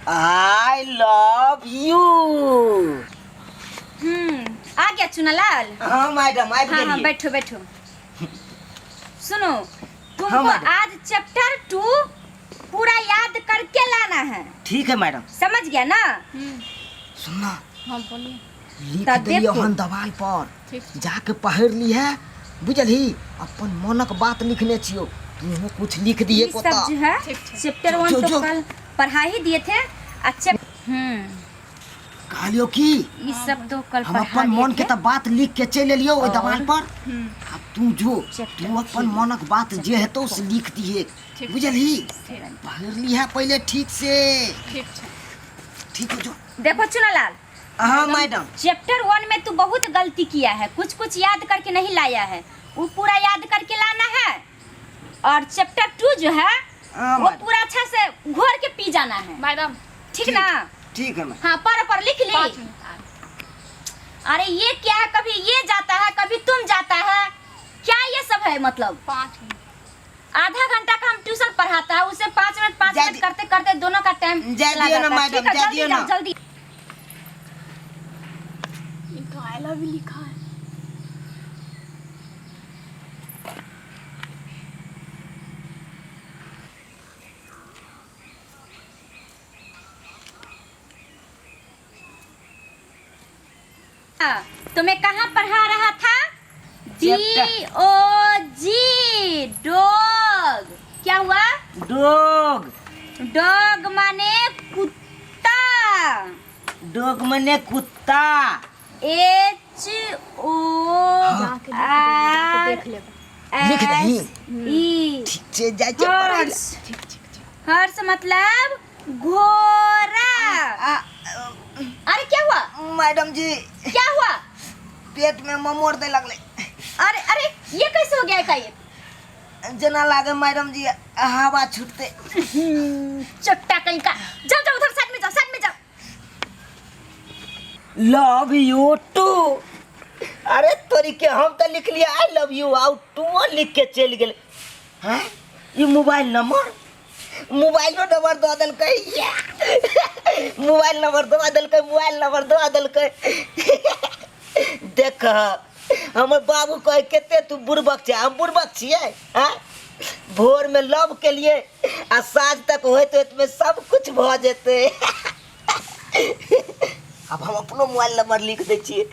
I love you. आ गया चुनालाल। हाँ madam आ गई। हाँ बैठो बैठो। सुनो तुमको हाँ, आज चैप्टर 2 पूरा याद करके लाना है। ठीक है मैडम। समझ गया ना? सुनना। हाँ बोलिए। लिख दियो हन दवाल पर जाके पढ़ ली है बुझली। अपन मनक बात लिखने छियो। तू कुछ लिख दिए ये सब जो है चैप्टर 1 तो कल पढ़ा ही दिए थे। अच्छा कहलियो कि ये सब तो कल हम पढ़ा अपन मन के दिए त बात लिख के चले लियो ओइ दवाल पर। अब तू जो चैप्टर तू अपन मनक बात जे है तो से लिख दिए बुझली। पढ़ ली है पहले ठीक से। ठीक है जो देखो चुनालाल। हाँ मैडम। चैप्टर 1 में तू बहुत गलती किया है। कुछ कुछ याद करके नहीं लाया है। वो पूरा याद करके लाना है। और चैप्टर 2 जो है वो पूरा अच्छा से घोर के पी जाना है मैडम। ठीक ना? ठीक है मैडम। हाँ पर लिख ली। 5 मिनट। अरे ये क्या है? कभी ये जाता है कभी तुम जाता है। क्या ये सब है मतलब? 5 मिनट। आधा घंटा का हम ट्यूशन पढ़ाता है उसे 5 मिनट करते करते दोनों का टाइम चला दियो ना जाता है। मैडम, ठीक है, जा जल्दी दियो जाओ ना। जल्दी। ये तो आई लव यू लिखा है। तुम्हें कहाँ पढ़ा रहा था? चैप्टर। DOG dog. क्या हुआ? डॉग। डॉग माने कुत्ता। डॉग मने कुत्ता। HO देख ले। लिख दही। E ठीक से जाय के पढ़ाई हर्ष। हर्ष मतलब घोड़ा। अरे क्या हुआ मैडम जी? क्या हुआ? पेट में ममोड़ दे लगले। अरे अरे ये कैसे हो गया एकाएक? जना लागे मैडम जी हवा छूटते। चट्टा कहीं का। जाओ जाओ उधर साइड में जाओ साइड में जाओ। Love you too. अरे तोरी के हम तो लिख लिया I love you out too लिख के चल गेले। हैं ये मोबाइल नंबर नंबर दो दल के। मोबाइल नंबर दो दल के। देख हमर बाबू कहे केते तू बुड़बक छे। हम बुड़बक छिए? हैं भोर में लव के लिए आ साँझ तक होते में सब कुछ भ जेते। अब हम अपनो मोबाइल नंबर लिख दे छिए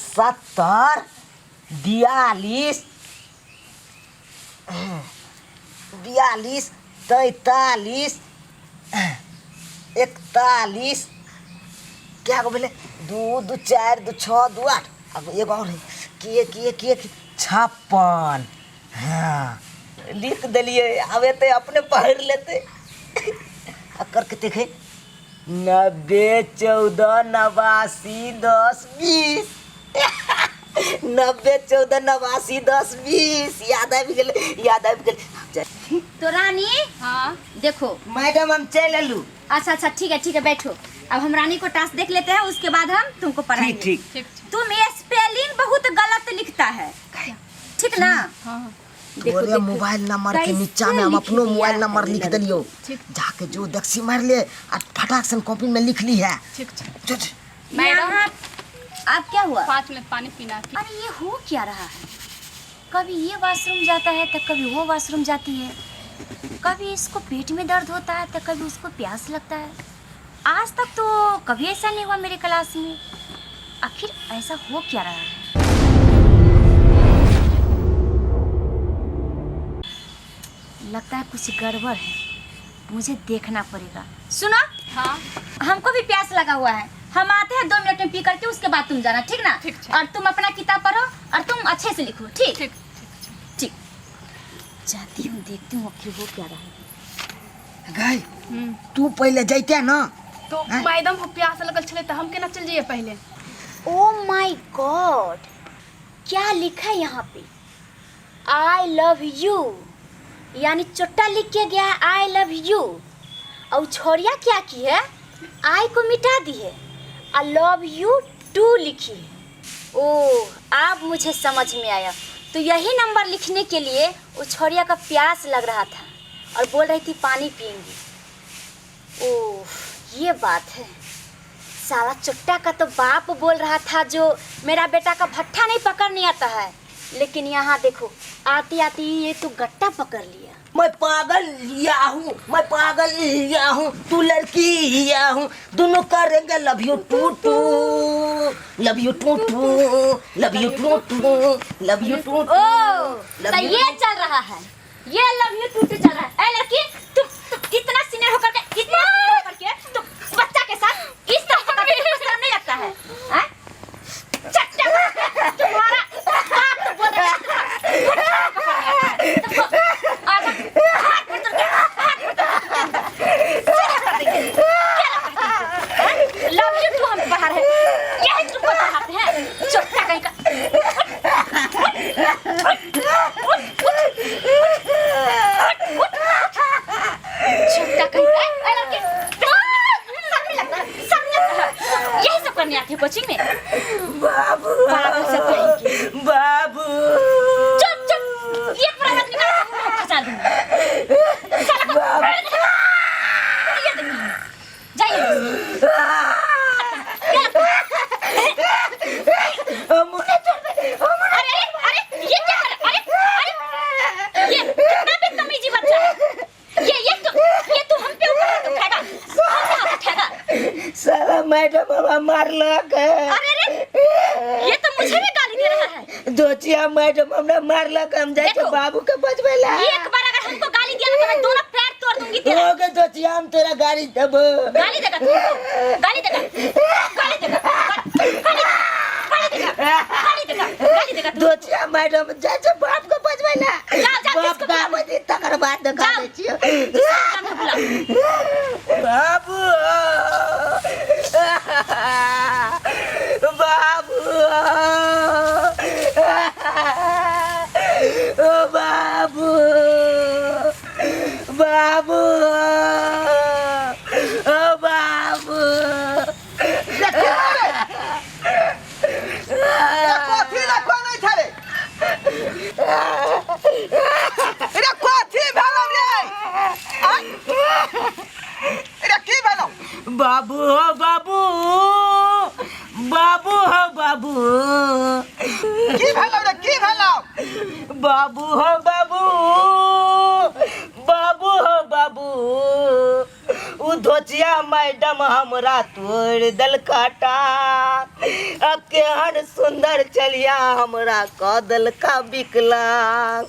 70 42 42 43 41। क्या को बोले 2 2 4 2 6 2 8। अब एक और है किए 56। हाँ लिख दिलिए। अब ते अपने पढ़ लेते। अब करके देखे 90 14 89 10 20। 90 14 89 10 20 याद आ गेल। तो रानी हाँ देखो। मैडम हम चल लू। अच्छा ठीक है बैठो। अब हम रानी को टास्क देख लेते हैं उसके बाद हम तुमको पढ़ाएंगे। ठीक। तुम स्पेलिंग बहुत गलत लिखता है ठीक ना? हाँ। तोरे मोबाइल नंबर के नीचा में हम अपनो मोबाइल नंबर लिख दिलियो। जाके जो दक्सी मार ले और फटाक से कॉपी में लिख ली है। ठीक। मैडम अब क्या हुआ? 5 मिनट पानी पीना है। अरे ये हो क्या रहा है? कभी ये वॉशरूम जाता है तो कभी वो वॉशरूम जाती है। कभी इसको पेट में दर्द होता है तो कभी उसको प्यास लगता है। आज तक तो कभी ऐसा नहीं हुआ मेरे क्लास में। आखिर ऐसा हो क्या रहा है? लगता है कुछ गड़बड़ है। मुझे देखना पड़ेगा। सुनो हाँ। हमको भी प्यास लगा हुआ है। हम आते हैं 2 मिनट में पी करके उसके बाद तुम जाना ठीक ना? ठीक। और तुम अपना किताब पढ़ो और तुम अच्छे से लिखो ठीक? ठीक। जाती हूँ देखती हूँ आखिर वो क्या रहा है। गई तू पहले जैते ना तो मैडम को प्यास लगल छले तो हम केना चल जाइए पहले? ओह माय गॉड क्या लिखा है यहाँ पे? आई लव यू यानी चोट्टा लिख के गया है आई लव यू। और छोरिया क्या की है? आई को मिटा दी है। आई लव यू टू लिखी है। ओह अब मुझे समझ में आया। तो यही नंबर लिखने के लिए उस छोरिया का प्यास लग रहा था और बोल रही थी पानी पिएंगी। ओह ये बात है। साला चुट्टा का तो बाप बोल रहा था जो मेरा बेटा का भट्ठा नहीं पकड़ने आता है, लेकिन यहाँ देखो आती आती ये तो गट्टा पकड़ लिया। मैं पागल लिया हूँ, मैं पागल लिया हूँ, तू लड़की लिया हूँ, दोनों करेंगे love you too too, love you too too, love you too too, love you too too. तो ये चल रहा है, ये लव यू टू टू चल रहा है। ए लड़की तुम इतना सीनियर होकर के, इतना सीनियर होकर के तुम बच्चा के साथ इस तरह से करने में शर्म नहीं लगता है? हैं? चट्टा तुम्हारा बाप तो बोल रहा लव यू टू हम पढ़ा रहे हैं, यही तुमको पढ़ाते हैं चट्टा कहीं का। चट्टा कहीं का यही सब करने आते हैं कोचिंग में। बाबू बाबू से कहेंगे बाबू चुप चुप, ये पूरा हाथ निकाल के मुंह खचा दूंगा साला को। ये देखो जाइए अरे अरे ये क्या कर रहा है? अरे ये कितना बदतमीजी बच्चा है। ये तो हम पे ऊपर हाथ उठाएगा, हम पे हाथ उठाएगा। साला मैडम हमारा मारलक है। अरे ये तो मुझे भी गाली दे रहा है। दोचिया मैडम हमरा मारलक, हम जाए तो बाबू के बचवेला। एक बार अगर हमको गाली दिया तो मैं दोनों पैर तोड़ दूंगी तेरा। ओके दोचिया हम तेरा गाड़ी देब। गाली देगा तुमको, गाली देगा, गाली देगा, गाली देगा, गाली देगा तू। दोचिया मैडम जाए तो बाप के बचवेला। जाओ, बाप का बदी तकर बाद दिखा दे छियो। काम है बुला। बाबू बाबू ओ बाबू बाबू ओ बाबू कथी ला कोन नहीं थारे रे कथी भेलौ रे रे की भेलौ बाबू हो बाबू बाबू हो बाबू की भेलौ रे की भेलौ बाबू हो बाबू बाबू हो बाबू उ धोचिया मैडम हमरा तोड़ दल काटा केहन सुंदर चलिया हमरा कदल का विकलांग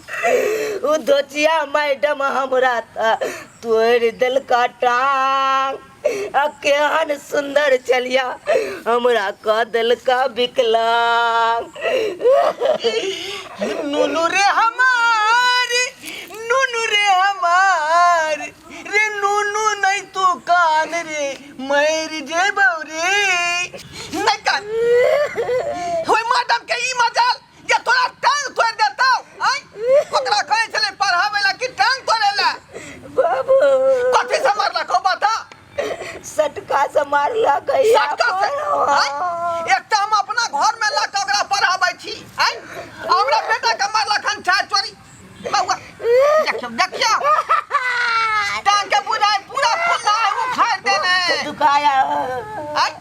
उ धोचिया मैडम हमरा तोड़ दल काटा केहन सुंदर चलिया हमरा कदल का विकलांग नुनु रे हमारी नुनु रे हमारी रे नुनु नहीं तो कान रे मेरी जेबौ रे नहीं कान होय मैडम के ई मजाल जे तोरा टांग तोड़ देतौ आई ओकरा कहै छले पढ़ावेला कि टांग तोड़ेला बाबू कथि से मारला को बता सटका से मारला गया सटका से एक तो हम अपना घर में ला के ओकरा पढ़ाबै छी आई हमरा बेटा के मारला खन चाय चोरी बउआ देखियो टांग के बुझाए पूरा फुल्ला उखाड़ देने दुखाया आई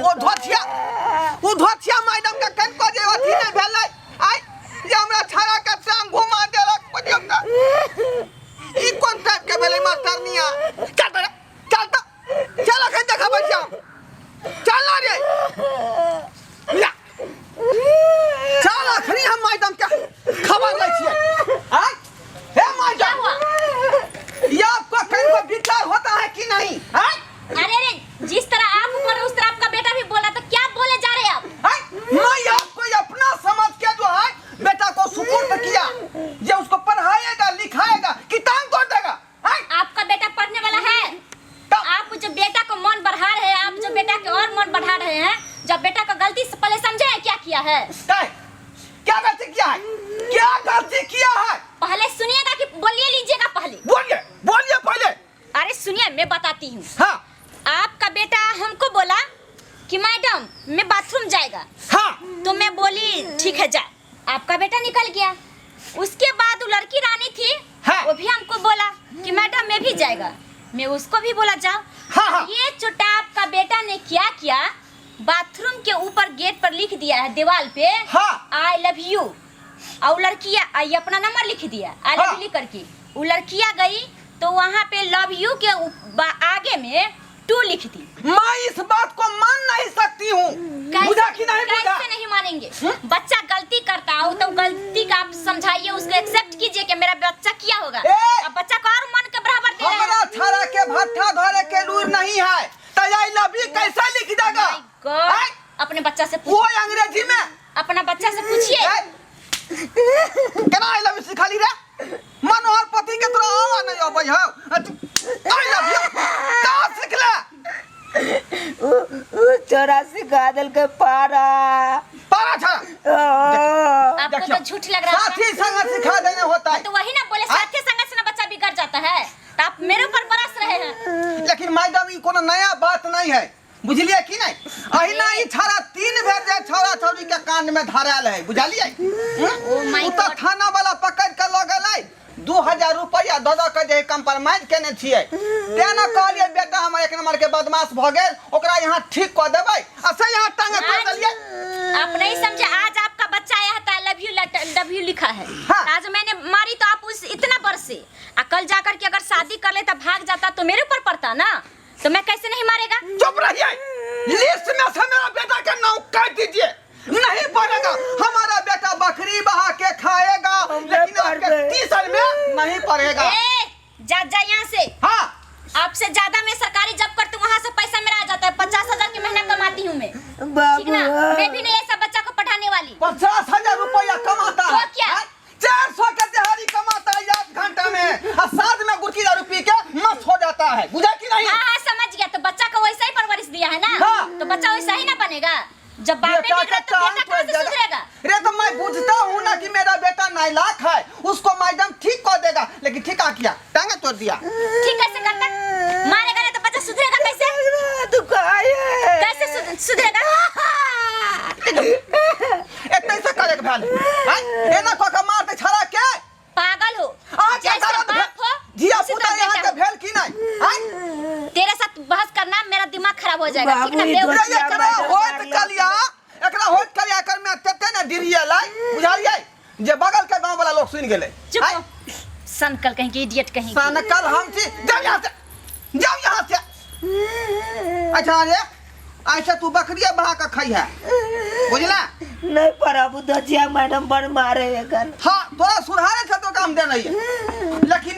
ओ धोथिया मैडम के कन को जे अथी नहीं भेलै आई जे हमरा छाड़ा के टांग घुमा देलक बुझियो त ई कोन टाइप के भेलै मास्टरनिया चल रे चल अखन देखाबै छी चल ना रे या चल अखनी हम मैडम के खबर लै छियै आई हे मैडम ये आपको कहीं को विचार होता है कि नहीं है? अरे जिस तरह आप बोल उस तरह आपका बेटा भी बोला, तो क्या बोले जा रहे हैं आप? मैं आपको अपना समझ के जो है बेटा को सुपुर्द किया, ये उसको पढ़ाएगा लिखाएगा कि टांग तोड़ देगा है? आपका बेटा पढ़ने वाला है? आप जो बेटा को मन बढ़ा रहे हैं, आप जो बेटा के और मन बढ़ा रहे हैं, जब बेटा को गलती से पहले समझे क्या किया है? क्या गलती किया है? क्या गलती किया है? पहले सुनिएगा कि बोलिए लीजिएगा पहले? बोलिए पहले। अरे सुनिए, मैं बताती हूँ। हाँ। आपका बेटा हमको बोला कि मैडम मैं बाथरूम जाएगा। हाँ। तो मैं बोली ठीक है जा। आपका बेटा निकल गया। उसके बाद वो लड़की रानी थी, हाँ। वो भी हमको बोला कि मैडम मैं भी जाएगा। मैं उसको भी बोला जाओ। हाँ, हाँ। ये छोटा आपका बेटा ने क्या किया, बाथरूम के ऊपर गेट पर लिख दिया है दीवार पे, हाँ। आई लव यू। और लड़कियां आई अपना नंबर लिख दिया आई लव हाँ। यू लिख करके। वो लड़कियां गई तो वहाँ पे लव यू के आगे में 2 लिख दी। मैं इस बात को मान नहीं सकती हूँ। बुझा कि नहीं बुझा? कैसे नहीं मानेंगे? बच्चा गलती करता हो तो गलती का आप समझाइए, उसको एक्सेप्ट कीजिए कि मेरा बच्चा किया होगा। ए! अब बच्चा को और मन के बराबर दे रहे हैं। हमारा छाड़ा के भट्ठा धरे के लूर नहीं है तो आई लव यू कैसे लिख देगा? My God! हैं? अपने बच्चा से वो पूछिए, अंग्रेजी में अपना बच्चा से पूछिए। केना आई लव यू सिखाली रे? मनोहर पति के तोरा आवा नहीं अबै हौ। आई लव यू कहाँ सिखला? 84 गादल के पारा। पारा छाड़ा आपको तो झूठ लग रहा है। साथी संग सिखा देने होता है। तो वही ना बोले, साथी संगत से ना बच्चा बिगड़ जाता है। तो आप मेरे ऊपर बरस रहे हैं। लेकिन मैडम ई कोनो नया बात नहीं है, बुझलिए कि नहीं? अहिना ई छाड़ा 3 बेर जे छौड़ा छौड़ी के कांड में धराल है, बुझलिए? my उ तो God! थाना वाला पकड़ के ल गेलै, 2000 रुपया दऽ के जे कंप्रोमाइज केने छियै। तेना कहलिए बेटा हमर एक नंबर के बदमाश भ गेल, ओकरा यहाँ ठीक कऽ देबै। आ से यहाँ टांगे कर देलिए। आप नहीं समझे, आज आपका बच्चा आया था लव यू लिखा है। हाँ। आज मैंने मारी तो आप उस इतना बरसे, कल जाकर के अगर शादी कर लेता भाग जाता तो मेरे ऊपर पड़ता ना, तो मैं कैसे नहीं मारेगा? चुप रहिए। लिस्ट में से मेरा बेटा का नाम काट दीजिए। नहीं पड़ेगा। हमारा बेटा बकरी बहा के खाएगा, लेकिन आपके 30 साल में नहीं पड़ेगा। जा यहाँ से। हाँ। आपसे ज्यादा मैं सरकारी जॉब करती हूँ, वहाँ से पैसा मेरा आ जाता है। 50,000 की महीना कमाती हूँ मैं, ठीक ना? मैं भी नहीं ऐसा बच्चा को पढ़ाने वाली। 50,000 रुपया कमाता तो है। क्या? 400 के दिहाड़ी कमाता है 1 घंटा में, और साथ में गुटकी दारू पी के मस्त हो जाता है। बुझा कि नहीं? हाँ हाँ समझ गया। तो बच्चा को वैसा ही परवरिश दिया है ना, हाँ। तो बच्चा वैसा ही ना बनेगा। जब बाप नहीं बिगड़ा तो बेटा कहाँ से सुधरेगा? अरे तो मैं बुझता हूँ ना कि मेरा बेटा नालायक है, उसको मैडम ठीक कर देगा, लेकिन ठीक आ किया, टांगे तोड़ दिया। ठीक कैसे करता? मारेगा नहीं तो बच्चा सुधरेगा कैसे? तू कहाँ है? कैसे सुधरेगा? इतने से करे के भेल है? एना को के मार दे छड़ा के। पागल हो। आज के जैसे दर्द बाप हो जिया उसी पुता तरह यहाँ बेटा के भेल की नहीं हैं? तेरे साथ बहस करना मेरा दिमाग खराब हो जाएगा, ठीक ना? बाबू, बेवकूफ। अरे एकरा होत कलिया, एकरा होत कलिया कर में तते ना डिरिया लाई, बुझालिए? जे बगल के गांव वाला लोग सुन गेले। चुप हो। सनकल कहीं की, इडियट कहीं की। सनकल हम छी, जाओ यहाँ से, जाओ यहाँ से। अच्छा रे, ऐसे तू बकरिया बहा के खाई है, बुझला? नहीं प्रभु दजिया मैडम बड़ मारे एकर। हाँ, तोरा सुधारे से तो काम दे नहीं है, लेकिन